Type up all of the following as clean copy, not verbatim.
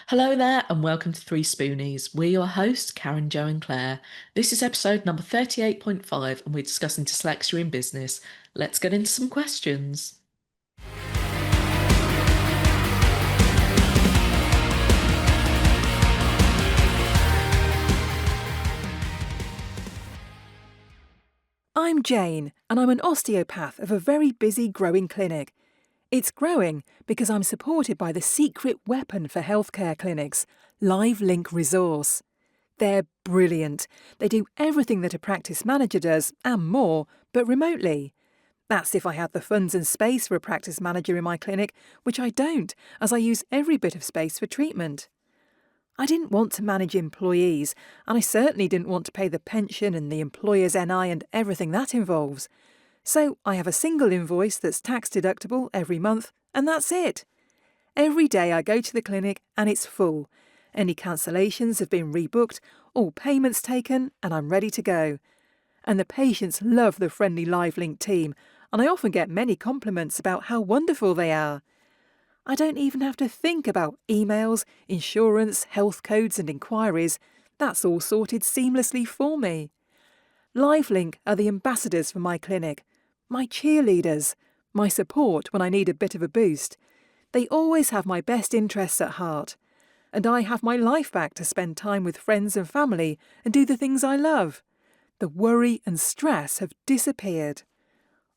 Hello there, and welcome to 3Spoonies. We're your hosts, Karen, Jo, and Claire. This is episode number 38.5, and we're discussing dyslexia in business. Let's get into some questions. I'm Jane, and I'm an osteopath of a very busy growing clinic. It's growing because I'm supported by the secret weapon for healthcare clinics, Live Link Resource. They're brilliant. They do everything that a practice manager does, and more, but remotely. That's if I had the funds and space for a practice manager in my clinic, which I don't, as I use every bit of space for treatment. I didn't want to manage employees, and I certainly didn't want to pay the pension and the employer's NI and everything that involves. So I have a single invoice that's tax deductible every month, and that's it. Every day I go to the clinic and it's full. Any cancellations have been rebooked, all payments taken, and I'm ready to go. And the patients love the friendly LiveLink team, and I often get many compliments about how wonderful they are. I don't even have to think about emails, insurance, health codes and inquiries. That's all sorted seamlessly for me. LiveLink are the ambassadors for my clinic, my cheerleaders, my support when I need a bit of a boost. They always have my best interests at heart. And I have my life back to spend time with friends and family and do the things I love. The worry and stress have disappeared.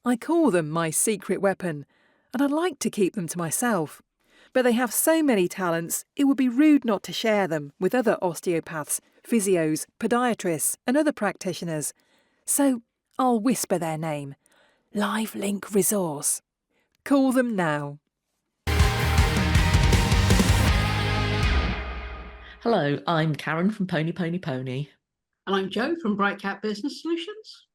I call them my secret weapon, and I'd like to keep them to myself. But they have so many talents, it would be rude not to share them with other osteopaths, physios, podiatrists and other practitioners. So I'll whisper their name. Live Link Resource. Call them now. Hello, I'm Karen from Pony Pony Pony. And I'm Jo from Bright Cat Business Solutions.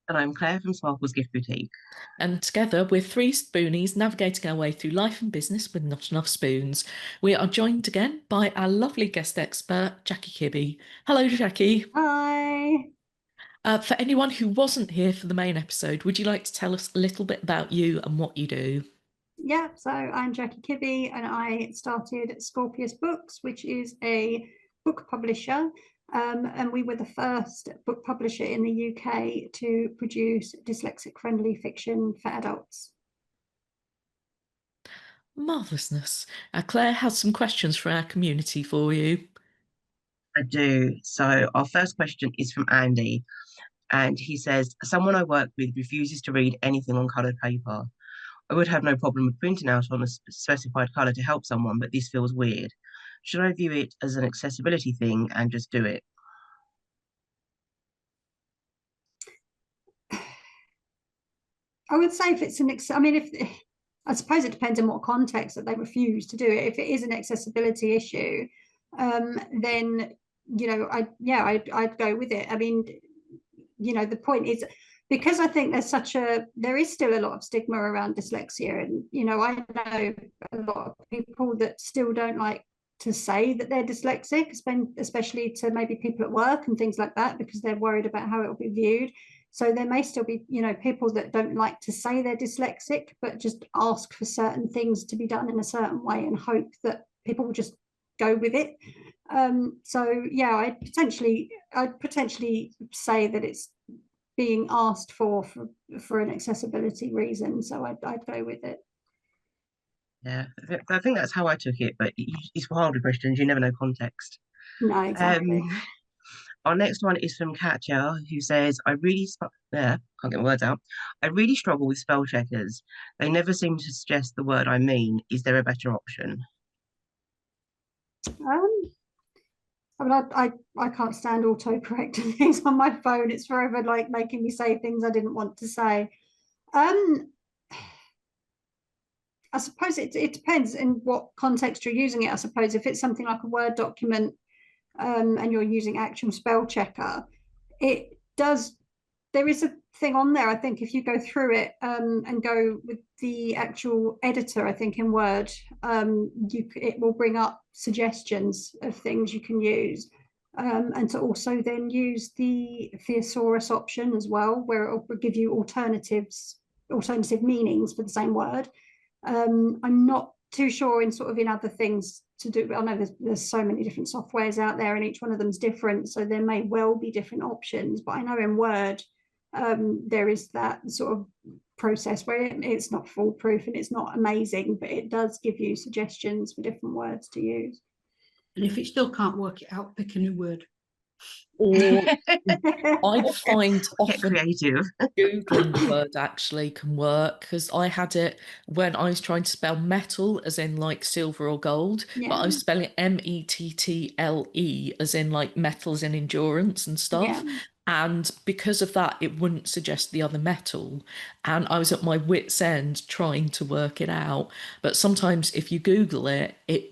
And I'm Claire from Sparkle's Gift Boutique. And together we're 3Spoonies navigating our way through life and business with not enough spoons. We are joined again by our lovely guest expert, Jacqui Kibby. Hello, Jacqui. Hi. For anyone who wasn't here for the main episode, would you like to tell us a little bit about you and what you do? Yeah, so I'm Jacqui Kibby and I started Scorpius Books, which is a book publisher. And we were the first book publisher in the UK to produce dyslexic-friendly fiction for adults. Marvellousness. Claire has some questions for our community for you. I do. So our first question is from Andy. And he says, someone I work with refuses to read anything on coloured paper. I would have no problem with printing out on a specified colour to help someone, but this feels weird. Should I view it as an accessibility thing and just do it? I would say if it's I suppose it depends on what context that they refuse to do it. If it is an accessibility issue, then I'd go with it. I mean, the point is, because I think there is still a lot of stigma around dyslexia, and I know a lot of people that still don't like to say that they're dyslexic, especially to maybe people at work and things like that, because they're worried about how it will be viewed. So there may still be, people that don't like to say they're dyslexic, but just ask for certain things to be done in a certain way and hope that people will just go with it. So yeah, I'd potentially say that it's being asked for an accessibility reason. So I'd go with it. Yeah, I think that's how I took it, but it's for harder questions. You never know context. No, exactly. Our next one is from Katja, who says, can't get my words out. I really struggle with spell checkers. They never seem to suggest the word I mean. Is there a better option? I can't stand autocorrect things on my phone. It's forever like making me say things I didn't want to say. I suppose it depends in what context you're using it. I suppose if it's something like a Word document, and you're using actual spell checker, there is a thing on there. I think if you go through it and go with the actual editor, I think in Word, it will bring up suggestions of things you can use, and to also then use the thesaurus option as well, where it will give you alternative meanings for the same word. I'm not too sure in other things to do. I know there's so many different softwares out there, and each one of them is different, so there may well be different options. But I know in Word there is that sort of process where it's not foolproof and it's not amazing, but it does give you suggestions for different words to use. And if it still can't work it out, pick a new word. Or I find Get often creative. Googling the word actually can work, because I had it when I was trying to spell metal as in like silver or gold, but I was spelling METTLE as in like metals and endurance and stuff. And because of that, it wouldn't suggest the other metal. And I was at my wit's end trying to work it out. But sometimes if you Google it, it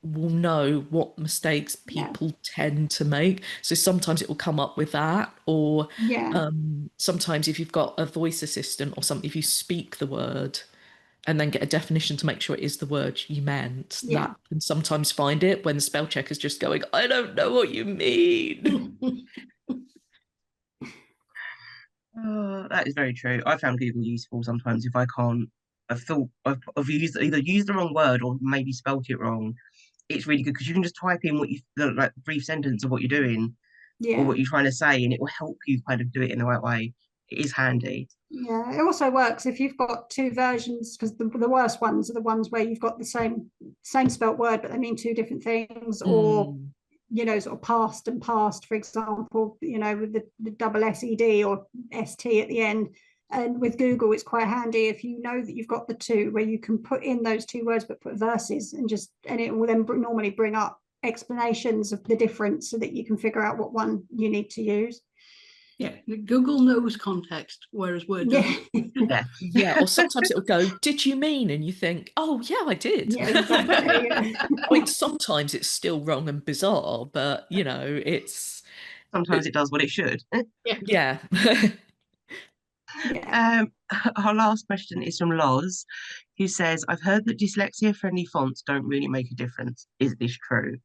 will know what mistakes people tend to make. So sometimes it will come up with that, or sometimes if you've got a voice assistant or something, if you speak the word and then get a definition to make sure it is the word you meant, that can sometimes find it when the spell check is just going, I don't know what you mean. Oh, that is very true. I found Google useful sometimes if I can't. I've thought I've either used the wrong word or maybe spelt it wrong. It's really good because you can just type in what like brief sentence of what you're doing or what you're trying to say, and it will help you kind of do it in the right way. It is handy. Yeah, it also works if you've got two versions, because the worst ones are the ones where you've got the same spelt word but they mean two different things, or sort of past and past, for example, with the double SED or ST at the end. And with Google, it's quite handy if you know that you've got the two, where you can put in those two words but put verses, and it will then normally bring up explanations of the difference so that you can figure out what one you need to use. Yeah, Google knows context, whereas Word doesn't. Yeah, or sometimes it'll go, did you mean? And you think, oh, yeah, I did. Yeah, exactly. I mean, sometimes it's still wrong and bizarre, but, it's... Sometimes it does what it should. Yeah. Our last question is from Loz, who says, I've heard that dyslexia-friendly fonts don't really make a difference. Is this true?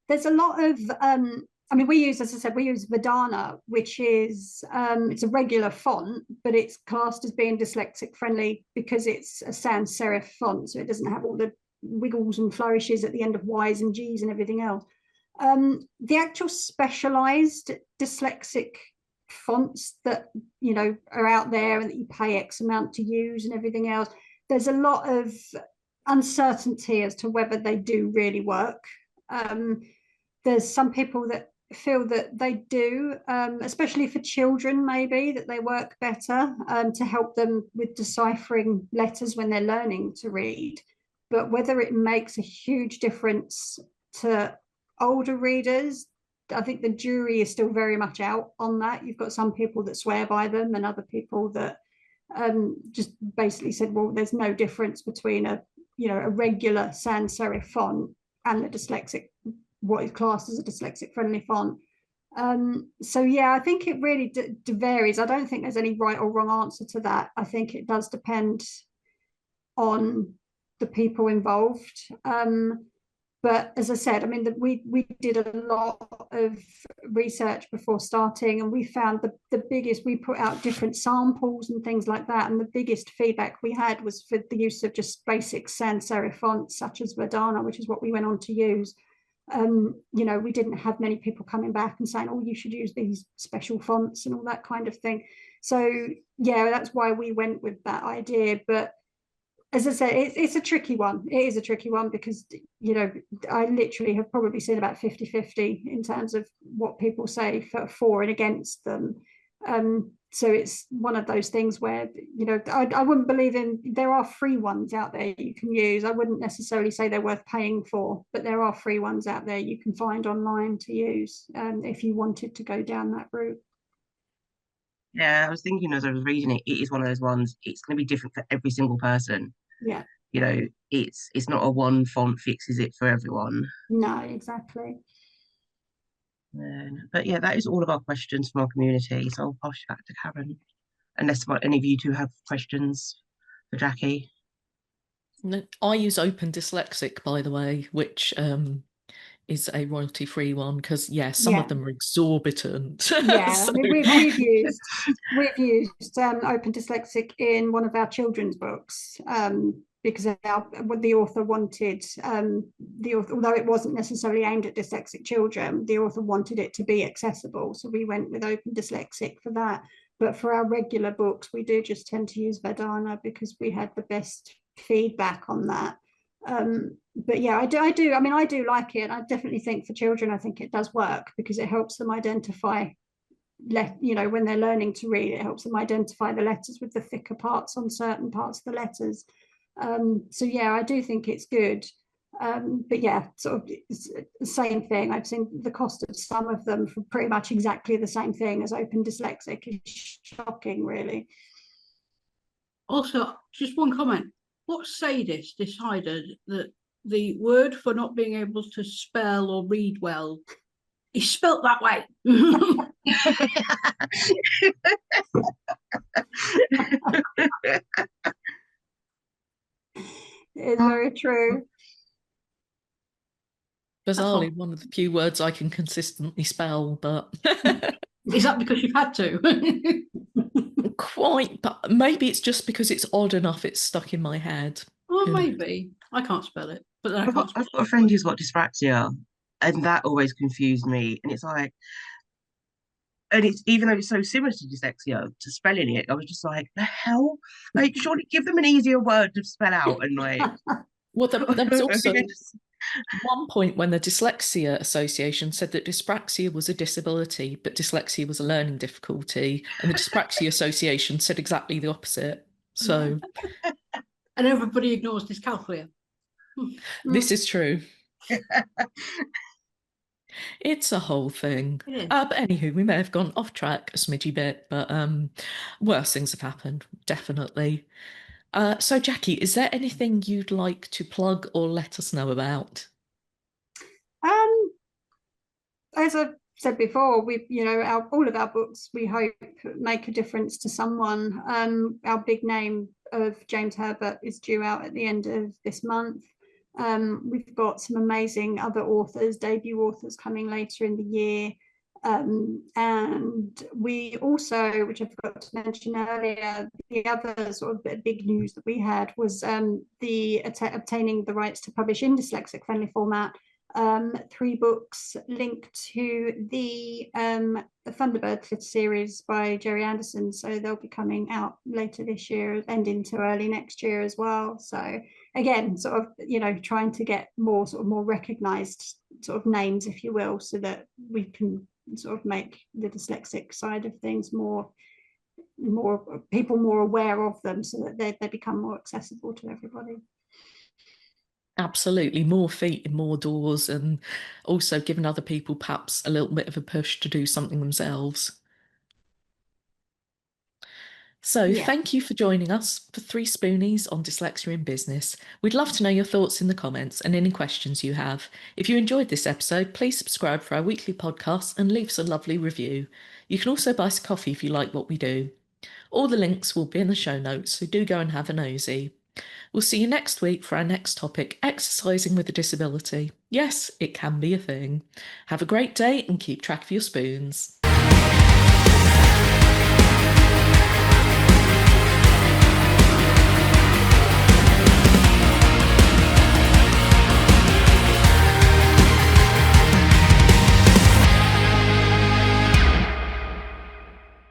There's a lot of as I said, we use Verdana, which is it's a regular font, but it's classed as being dyslexic friendly because it's a sans serif font, so it doesn't have all the wiggles and flourishes at the end of Y's and G's and everything else. The actual specialized dyslexic fonts that are out there and that you pay X amount to use and everything else, there's a lot of uncertainty as to whether they do really work. There's some people that feel that they do, especially for children, maybe, that they work better to help them with deciphering letters when they're learning to read. But whether it makes a huge difference to older readers, I think the jury is still very much out on that. You've got some people that swear by them and other people that just basically said, well, there's no difference between a regular sans serif font and the what is classed as a dyslexic friendly font. So yeah, I think it really varies. I don't think there's any right or wrong answer to that. I think it does depend on the people involved. But as I said, I mean, we did a lot of research before starting, and we found the biggest, we put out different samples and things like that, and the biggest feedback we had was for the use of just basic sans serif fonts such as Verdana, which is what we went on to use. We didn't have many people coming back and saying, oh, you should use these special fonts and all that kind of thing. So yeah, that's why we went with that idea. But as I say, it's a tricky one. It is a tricky one because, I literally have probably seen about 50-50 in terms of what people say for and against them. So it's one of those things where, I wouldn't believe there are free ones out there you can use. I wouldn't necessarily say they're worth paying for, but there are free ones out there you can find online to use if you wanted to go down that route. Yeah, I was thinking as I was reading it, it is one of those ones, it's going to be different for every single person. Yeah. It's not a one font fixes it for everyone. No, exactly. But yeah, that is all of our questions from our community. So I'll pass you back to Karen, unless any of you two have questions for Jacqui. No, I use Open Dyslexic, by the way, which is a royalty-free one, because some of them are exorbitant. Yeah, So... I mean, we've used Open Dyslexic in one of our children's books, because what the author wanted, although it wasn't necessarily aimed at dyslexic children, the author wanted it to be accessible. So we went with Open Dyslexic for that. But for our regular books, we do just tend to use Vedana because we had the best feedback on that. But yeah, I do. I mean, I do like it. I definitely think for children, I think it does work because it helps them identify, when they're learning to read, it helps them identify the letters with the thicker parts on certain parts of the letters. So yeah, I do think it's good. But yeah, sort of it's the same thing. I've seen the cost of some of them for pretty much exactly the same thing as Open Dyslexic is shocking, really. Also, just one comment. What sadist decided that the word for not being able to spell or read well is spelt that way? It's very true. Bizarrely, one of the few words I can consistently spell, but is that because you've had to? Quite, but maybe it's just because it's odd enough it's stuck in my head. Well, maybe. I can't spell it, but then I've got a friend who's got dyspraxia, and that always confused me. And it's like, and it's even though it's so similar to dyslexia, to spelling it, I was just like, the hell? Like, surely give them an easier word to spell out and like. Well, there was also one point when the Dyslexia Association said that dyspraxia was a disability, but dyslexia was a learning difficulty, and the Dyspraxia Association said exactly the opposite. So, and everybody ignores dyscalculia. This is true. It's a whole thing. But anywho, we may have gone off track a smidgy bit, but worse things have happened, definitely. So Jacqui, is there anything you'd like to plug or let us know about? As I've said before, we, all of our books, we hope make a difference to someone. Our big name of James Herbert is due out at the end of this month. We've got some amazing other authors, debut authors coming later in the year. And we also, which I forgot to mention earlier, the other sort of big news that we had was obtaining the rights to publish in dyslexic-friendly format 3 books linked to the Thunderbird series by Jerry Anderson. So they'll be coming out later this year and into early next year as well. So again, sort of, trying to get more recognized sort of names, if you will, so that we can sort of make the dyslexic side of things more people more aware of them, so that they become more accessible to everybody. Absolutely, more feet in more doors, and also giving other people perhaps a little bit of a push to do something themselves. So Thank you for joining us for 3Spoonies on Dyslexia in Business. We'd love to know your thoughts in the comments and any questions you have. If you enjoyed this episode, please subscribe for our weekly podcast and leave us a lovely review. You can also buy us a coffee if you like what we do. All the links will be in the show notes, so do go and have a nosy. We'll see you next week for our next topic, exercising with a disability. Yes, it can be a thing. Have a great day and keep track of your spoons.